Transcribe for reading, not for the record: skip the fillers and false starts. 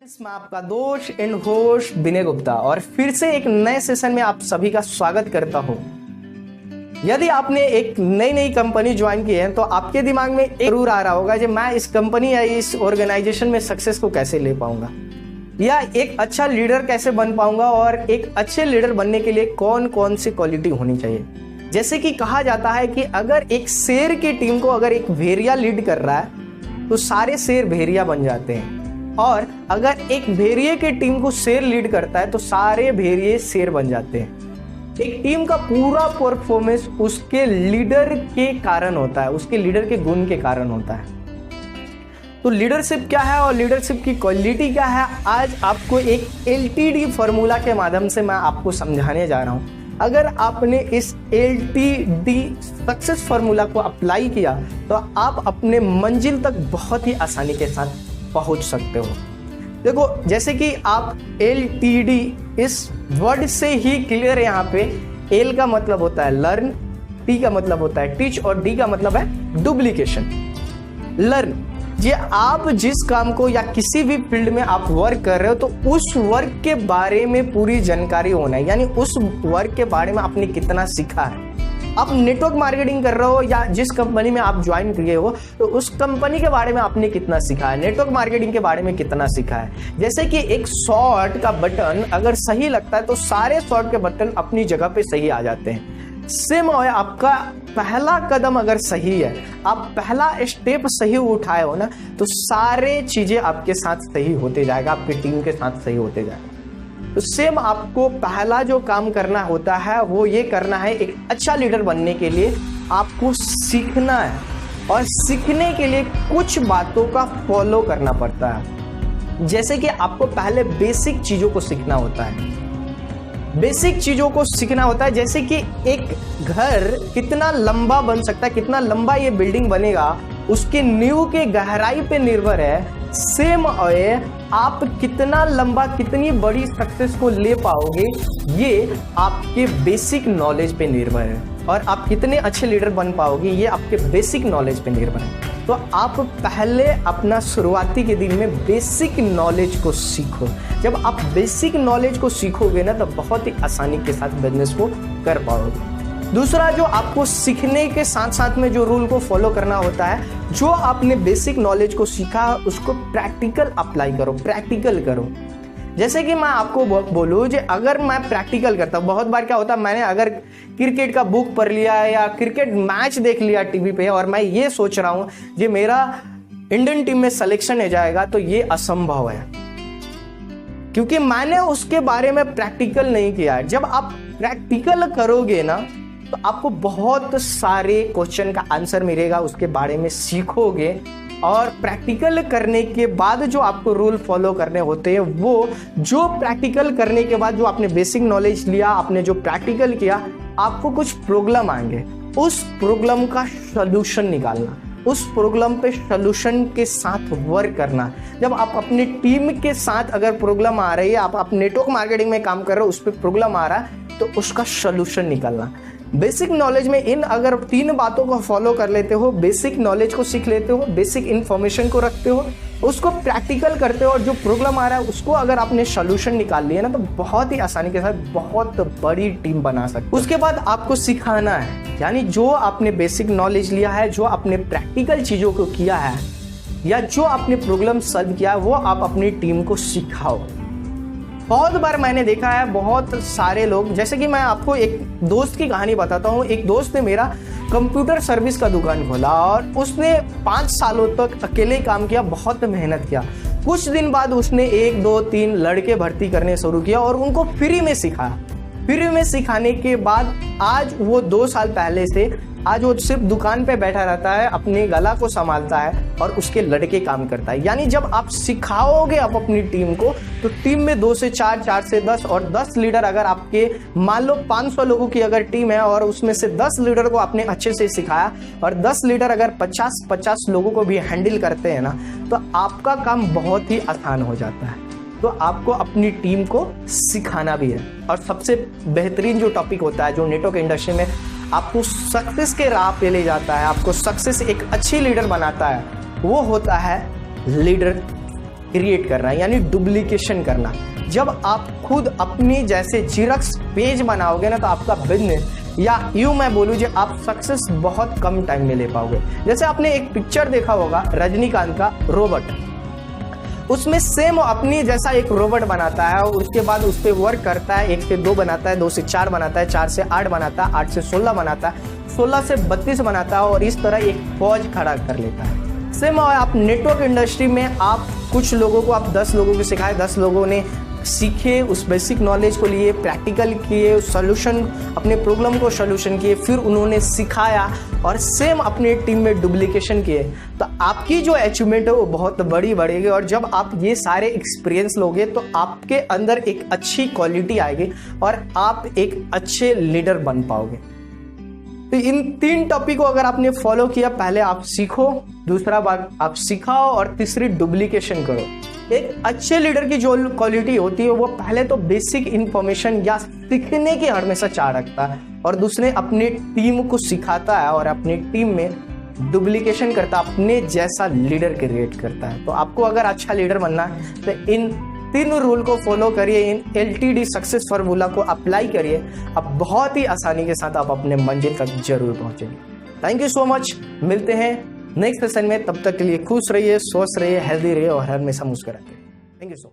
मैं आपका दोस्त एंड होस्ट विनय गुप्ता और फिर से एक नए सेशन में आप सभी का स्वागत करता हूं। यदि आपने एक नई कंपनी ज्वाइन की है तो आपके दिमाग में एक जरूर आ रहा होगा कि मैं इस कंपनी या इस ऑर्गेनाइजेशन में सक्सेस को कैसे ले पाऊंगा या एक अच्छा लीडर कैसे बन पाऊंगा और एक अच्छे लीडर बनने के लिए कौन कौन सी क्वालिटी होनी चाहिए। जैसे कि कहा जाता है कि अगर एक शेर की टीम को अगर एक भेड़िया लीड कर रहा है तो सारे शेर भेड़िया बन जाते हैं, और अगर एक भेड़िए की टीम को शेर लीड करता है तो सारे भेड़िए शेर बन जाते हैं। एक टीम का पूरा परफॉर्मेंस उसके लीडर के कारण होता है, उसके लीडर के गुण के कारण होता है। तो लीडरशिप क्या है और लीडरशिप की क्वालिटी क्या है, आज आपको एक LTD फॉर्मूला के माध्यम से मैं आपको समझाने जा रहा हूं। अगर आपने इस LTD सक्सेस फॉर्मूला को अप्लाई किया तो आप अपने मंजिल तक बहुत ही आसानी के साथ पहुंच सकते हो। देखो, जैसे कि आप LTD इस वर्ड से ही क्लियर है। यहाँ पे L का मतलब होता है लर्न, T का मतलब होता है टीच और D का मतलब है डुप्लीकेशन। लर्न, ये आप जिस काम को या किसी भी फील्ड में आप वर्क कर रहे हो तो उस वर्क के बारे में पूरी जानकारी होना है, यानी उस वर्क के बारे में आपने कितना सीखा है। आप नेटवर्क मार्केटिंग कर रहे हो या जिस कंपनी में आप ज्वाइन किए हो तो उस कंपनी के बारे में आपने कितना सीखा है, नेटवर्क मार्केटिंग के बारे में कितना सीखा है। जैसे कि एक शॉर्ट का बटन अगर सही लगता है तो सारे शॉर्ट के बटन अपनी जगह पे सही आ जाते हैं। सेम है, आपका पहला कदम अगर सही है, आप पहला स्टेप सही उठाए हो ना, तो सारे चीजें आपके साथ सही होते जाएगा, आपकी टीम के साथ सही होते जाएगा। तो सेम आपको पहला जो काम करना होता है वो ये करना है, एक अच्छा लीडर बनने के लिए आपको सीखना है और सीखने के लिए कुछ बातों का फॉलो करना पड़ता है। जैसे कि आपको पहले बेसिक चीजों को सीखना होता है, बेसिक चीजों को सीखना होता है। जैसे कि एक घर कितना लंबा बन सकता है, कितना लंबा ये बिल्डिंग बनेगा, उसके नींव के गहराई पे निर्भर है। सेम है, आप कितना लंबा कितनी बड़ी सक्सेस को ले पाओगे ये आपके बेसिक नॉलेज पे निर्भर है, और आप कितने अच्छे लीडर बन पाओगे ये आपके बेसिक नॉलेज पे निर्भर है। तो आप पहले अपना शुरुआती के दिन में बेसिक नॉलेज को सीखो। जब आप बेसिक नॉलेज को सीखोगे ना तो बहुत ही आसानी के साथ बिजनेस को कर पाओगे। दूसरा, जो आपको सीखने के साथ साथ में जो रूल को फॉलो करना होता है, जो आपने बेसिक नॉलेज को सीखा उसको प्रैक्टिकल अप्लाई करो, प्रैक्टिकल करो। जैसे कि मैं आपको बोलूँ जो अगर मैं प्रैक्टिकल करता हूँ, बहुत बार क्या होता है, मैंने अगर क्रिकेट का बुक पढ़ लिया या क्रिकेट मैच देख लिया टीवी पे और मैं ये सोच रहा हूँ कि मेरा इंडियन टीम में सिलेक्शन हो जाएगा, तो ये असंभव है, क्योंकि मैंने उसके बारे में प्रैक्टिकल नहीं किया है। जब आप प्रैक्टिकल करोगे ना तो आपको बहुत सारे क्वेश्चन का आंसर मिलेगा, उसके बारे में सीखोगे, और प्रैक्टिकल करने के बाद जो आपको रूल फॉलो करने होते हैं वो जो प्रैक्टिकल करने के बाद जो आपने बेसिक नॉलेज लिया, आपने जो प्रैक्टिकल किया, आपको कुछ प्रॉब्लम आएंगे, उस प्रॉब्लम का सॉल्यूशन निकालना, उस प्रॉब्लम पे सॉल्यूशन के साथ वर्क करना। जब आप अपनी टीम के साथ अगर प्रॉब्लम आ रही है, आप नेटवर्क मार्केटिंग में काम कर रहे हो, उस पर प्रॉब्लम आ रहा है तो उसका सॉल्यूशन निकालना। बेसिक नॉलेज में इन अगर 3 बातों को फॉलो कर लेते हो, बेसिक नॉलेज को सीख लेते हो, बेसिक इंफॉर्मेशन को रखते हो, उसको प्रैक्टिकल करते हो, और जो प्रॉब्लम आ रहा है उसको अगर आपने सॉल्यूशन निकाल लिया ना तो बहुत ही आसानी के साथ बहुत बड़ी टीम बना सकते हो। उसके बाद आपको सिखाना है, यानी जो आपने बेसिक नॉलेज लिया है, जो आपने प्रैक्टिकल चीज़ों को किया है या जो आपने प्रॉब्लम सॉल्व किया है, वो आप अपनी टीम को सिखाओ। बहुत बार मैंने देखा है बहुत सारे लोग, जैसे कि मैं आपको एक दोस्त की कहानी बताता हूँ। एक दोस्त ने मेरा कंप्यूटर सर्विस का दुकान खोला और उसने 5 सालों तक अकेले काम किया, बहुत मेहनत किया। कुछ दिन बाद उसने 1 2 3 लड़के भर्ती करने शुरू किया और उनको फ्री में सिखाया। फ्री में सिखाने के बाद आज वो 2 साल पहले से आज वो सिर्फ दुकान पे बैठा रहता है, अपने गला को संभालता है और उसके लड़के काम करता है। यानी जब आप सिखाओगे आप अपनी टीम को तो टीम में 2 से 4, 4 से 10 और 10 लीडर, अगर आपके मान लो 500 लोगों की अगर टीम है और उसमें से 10 लीडर को आपने अच्छे से सिखाया और 10 लीडर अगर 50-50 लोगों को भी हैंडल करते हैं ना, तो आपका काम बहुत ही आसान हो जाता है। तो आपको अपनी टीम को सिखाना भी है। और सबसे बेहतरीन जो टॉपिक होता है जो नेटवर्क इंडस्ट्री में आपको सक्सेस के राह पे ले जाता है, आपको सक्सेस एक अच्छी लीडर बनाता है, वो होता है लीडर क्रिएट करना यानी डुप्लीकेशन करना। जब आप खुद अपनी जैसे जिरक्स पेज बनाओगे ना तो आपका बिजनेस या यूं मैं बोलूँ जो आप सक्सेस बहुत कम टाइम में ले पाओगे। जैसे आपने एक पिक्चर देखा होगा रजनीकांत का रोबोट, उसमें सेम अपनी जैसा एक रोबोट बनाता है और उसके बाद उस पर वर्क करता है, 1 से 2 बनाता है, 2 से 4 बनाता है, 4 से 8 बनाता है, 8 से 16 बनाता है, 16 से 32 बनाता है और इस तरह एक फौज खड़ा कर लेता है। सेम आप नेटवर्क इंडस्ट्री में आप कुछ लोगों को आप 10 लोगों को सिखाए, 10 लोगों ने सीखे, उस बेसिक नॉलेज को लिए, प्रैक्टिकल किए, सोल्यूशन अपने प्रॉब्लम को सोल्यूशन किए, फिर उन्होंने सिखाया और सेम अपने टीम में डुप्लीकेशन किए, तो आपकी जो अचीवमेंट है वो बहुत बड़ी बढ़ेगी। और जब आप ये सारे एक्सपीरियंस लोगे तो आपके अंदर एक अच्छी क्वालिटी आएगी और आप एक अच्छे लीडर बन पाओगे। तो इन 3 टॉपिक को अगर आपने फॉलो किया, पहले आप सीखो, दूसरा बात आप सिखाओ और तीसरी डुप्लीकेशन करो। एक अच्छे लीडर की जो क्वालिटी होती है वो पहले तो बेसिक इंफॉर्मेशन या सीखने की हमेशा चाह रखता है और दूसरे अपनी टीम को सिखाता है और अपनी टीम में डुप्लीकेशन करता है, अपने जैसा लीडर क्रिएट करता है। तो आपको अगर अच्छा लीडर बनना है तो इन 3 रूल को फॉलो करिए, इन LTD सक्सेस फार्मूला को अप्लाई करिए, अब बहुत ही आसानी के साथ आप अपने मंजिल तक जरूर पहुंचेंगे। थैंक यू सो मच, मिलते हैं नेक्स्ट सेशन में, तब तक के लिए खुश रहिए, स्वस्थ रहिए, हेल्दी रहिए और हमेशा मुस्कुराते रहिए। Thank you so much.